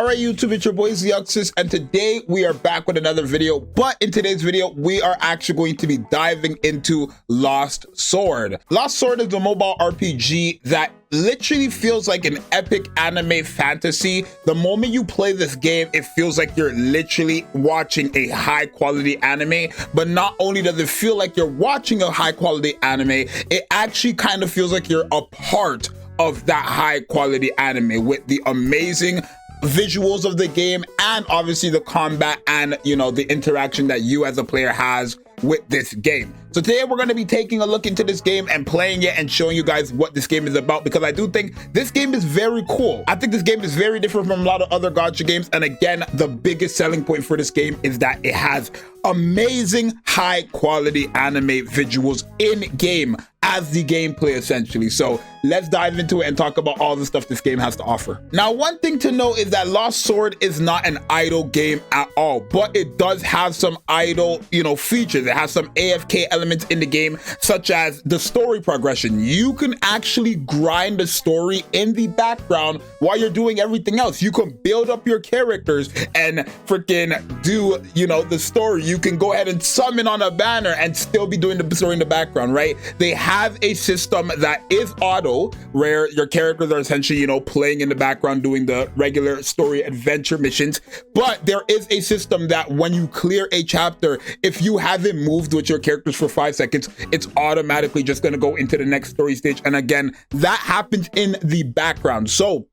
Alright YouTube, it's your boy Zuxis, and today we are back with another video. But in today's video, we are actually going to be diving into Lost Sword. Lost Sword is a mobile RPG that literally feels like an epic anime fantasy. The moment you play this game, it feels like you're literally watching a high quality anime. But not only does it feel like you're watching a high quality anime, it actually kind of feels like you're a part of that high quality anime with the amazing visuals of the game and obviously the combat and the interaction that you as a player has with this game. So today we're going to be taking a look into this game and playing it and showing you guys what this game is about, because I do think this game is very cool. I think this game is very different from a lot of other gacha games, and again, the biggest selling point for this game is that it has amazing high quality anime visuals in game as the gameplay essentially. So let's dive into it and talk about all the stuff this game has to offer. Now, one thing to know is that Lost Sword is not an idle game at all, but it does have some idle features. It has some AFK elements in the game, such as the story progression. You can actually grind the story in the background while you're doing everything else. You can build up your characters and freaking do the story. You can go ahead and summon on a banner and still be doing the story in the background, right? They have a system that is auto, where your characters are essentially playing in the background doing the regular story adventure missions. But there is a system that when you clear a chapter, if you haven't moved with your characters for 5 seconds, it's automatically just going to go into the next story stage. And again, that happens in the background. So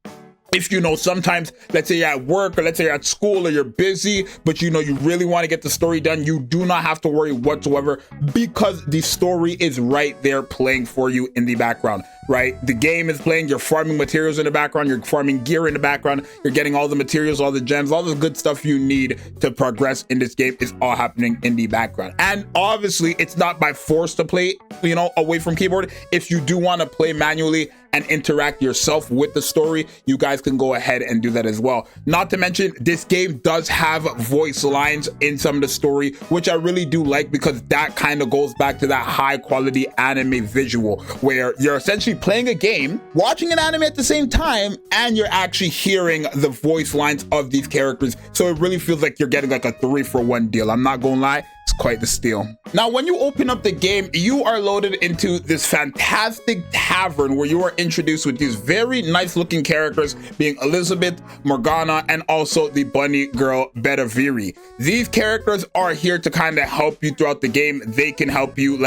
if sometimes, let's say you're at work or let's say you're at school or you're busy, but you really want to get the story done, you do not have to worry whatsoever, because the story is right there playing for you in the background, right? The game is playing, you're farming materials in the background, you're farming gear in the background, you're getting all the materials, all the gems, all the good stuff you need to progress in this game is all happening in the background. And obviously it's not by force to play, away from keyboard. If you do want to play manually and interact yourself with the story, you guys can go ahead and do that as well. Not to mention, this game does have voice lines in some of the story, which I really do like, because that kind of goes back to that high quality anime visual where you're essentially playing a game, watching an anime at the same time, and you're actually hearing the voice lines of these characters. So it really feels like you're getting like a 3-for-1 deal. I'm not gonna lie, it's quite the steal. Now, when you open up the game, you are loaded into this fantastic tavern where you are introduced with these very nice looking characters, being Elizabeth, Morgana, and also the bunny girl Bedaviri. These characters are here to kind of help you throughout the game. They can help you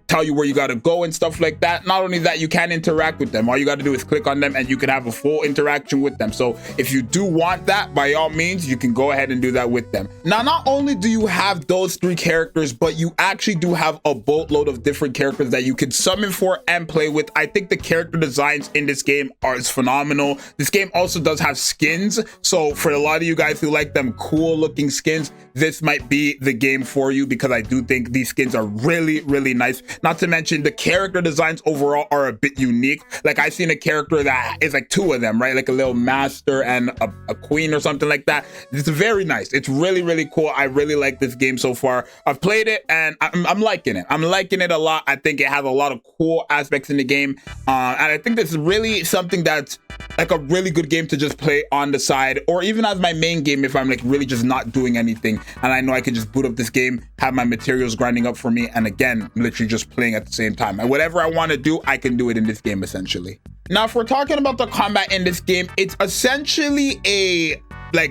tell you where you got to go and stuff like that. Not only that, you can interact with them. All you got to do is click on them and you can have a full interaction with them. So if you do want that, by all means, you can go ahead and do that with them. Now, not only do you have those 3 characters, but you actually do have a boatload of different characters that you can summon for and play with. I think the character designs in this game are phenomenal. This game also does have skins, so for a lot of you guys who like them cool looking skins, this might be the game for you, because I do think these skins are really, really nice. Not to mention, the character designs overall are a bit unique. Like, I've seen a character that is like 2 of them, right? Like a little master and a queen or something like that. It's very nice. It's really, really cool. I really like this game so far. I've played it and I'm liking it. I'm liking it a lot. I think it has a lot of cool aspects in the game. And I think this is really something that's like a really good game to just play on the side, or even as my main game if I'm like really just not doing anything and I know I can just boot up this game, have my materials grinding up for me, and again, literally just playing at the same time. And whatever I want to do, I can do it in this game essentially. Now, if we're talking about the combat in this game, it's essentially a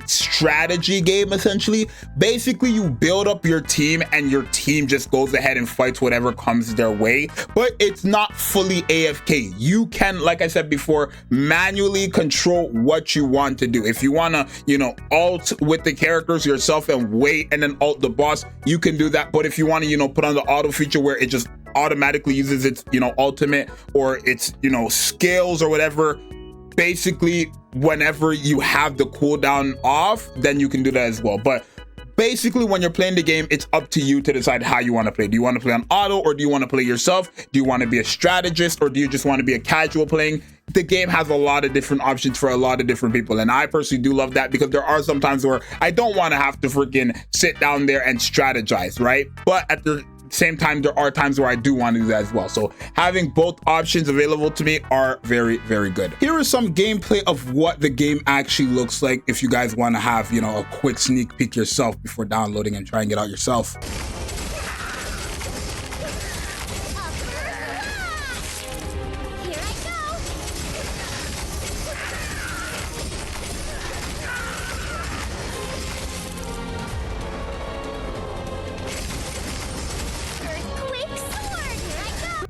strategy game essentially. Basically, you build up your team and your team just goes ahead and fights whatever comes their way, but it's not fully AFK. You can, like I said before, manually control what you want to do. If you want to alt with the characters yourself and wait and then alt the boss, you can do that. But if you want to put on the auto feature where it just automatically uses its ultimate or its skills or whatever, basically whenever you have the cooldown off, then you can do that as well. But basically, when you're playing the game, it's up to you to decide how you want to play. Do you want to play on auto, or do you want to play yourself? Do you want to be a strategist, or do you just want to be a casual playing? The game has a lot of different options for a lot of different people, and I personally do love that, because there are some times where I don't want to have to freaking sit down there and strategize, right? But at the same time, there are times where I do want to do that as well. So having both options available to me are very, very good. Here is some gameplay of what the game actually looks like if you guys want to have, you know, a quick sneak peek yourself before downloading and trying it out yourself.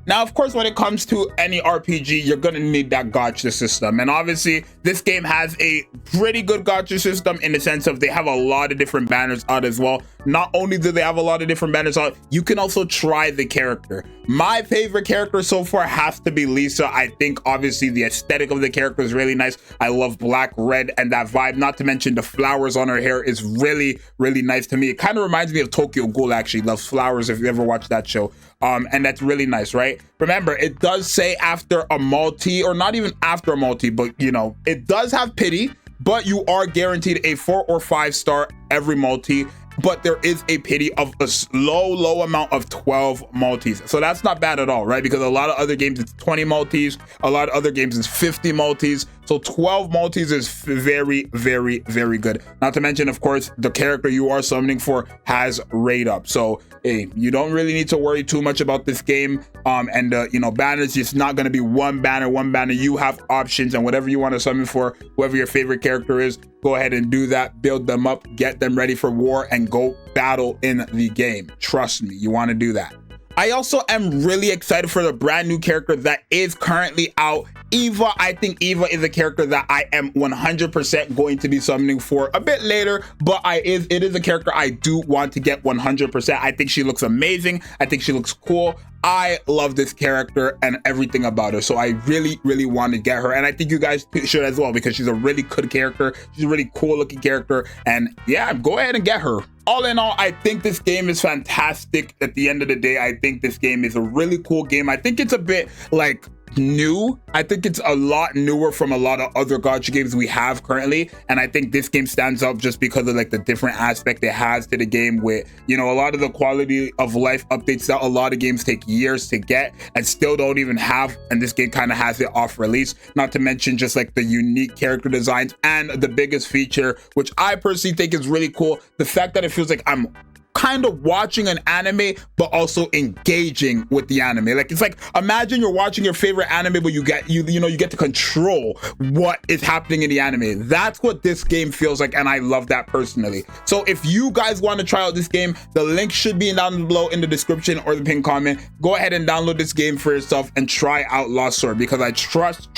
Now, of course, when it comes to any RPG, you're gonna need that gacha system. And obviously, this game has a pretty good gacha system in the sense of they have a lot of different banners out as well. Not only do they have a lot of different banners out, you can also try the character. My favorite character so far has to be Lisa. I think obviously the aesthetic of the character is really nice. I love black, red, and that vibe. Not to mention the flowers on her hair is really, really nice to me. It kind of reminds me of Tokyo Ghoul, actually. Loves flowers if you ever watched that show. And that's really nice, right? Remember, it does say after a multi, or not even after a multi, but you know, it does have pity, but you are guaranteed a 4 or 5 star every multi. But there is a pity of a low amount of 12 multis. So that's not bad at all, right? Because a lot of other games, it's 20 multis. A lot of other games, it's 50 multis. So 12 multis is very, very, very good. Not to mention, of course, the character you are summoning for has raid up. So, hey, you don't really need to worry too much about this game. You know, banners, it's not going to be one banner. You have options, and whatever you want to summon for, whoever your favorite character is, go ahead and do that. Build them up, get them ready for war, and go battle in the game. Trust me, you want to do that. I also am really excited for the brand new character that is currently out, Eva. I think Eva is a character that I am 100% going to be summoning for a bit later, but it is a character I do want to get 100%. I think she looks amazing. I think she looks cool. I love this character and everything about her, so I really, really want to get her, and I think you guys should as well, because she's a really good character. She's a really cool looking character, and yeah, go ahead and get her. All in all, I think this game is fantastic. At the end of the day, I think this game is a really cool game. I think it's a bit like new. I think it's a lot newer from a lot of other gacha games we have currently, and I think this game stands up just because of like the different aspect it has to the game, with, you know, a lot of the quality of life updates that a lot of games take years to get and still don't even have, and this game kind of has it off release. Not to mention just like the unique character designs, and the biggest feature, which I personally think is really cool, the fact that it feels like I'm kind of watching an anime but also engaging with the anime. Like, it's like, imagine you're watching your favorite anime, but you get to control what is happening in the anime. That's what this game feels like, and I love that personally. So if you guys want to try out this game, the link should be down below in the description or the pinned comment. Go ahead and download this game for yourself and try out Lost Sword, because I trust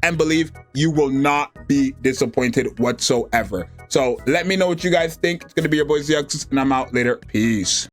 and believe you will not be disappointed whatsoever. So let me know what you guys think. It's gonna be your boy Zeoxys, and I'm out later. Peace.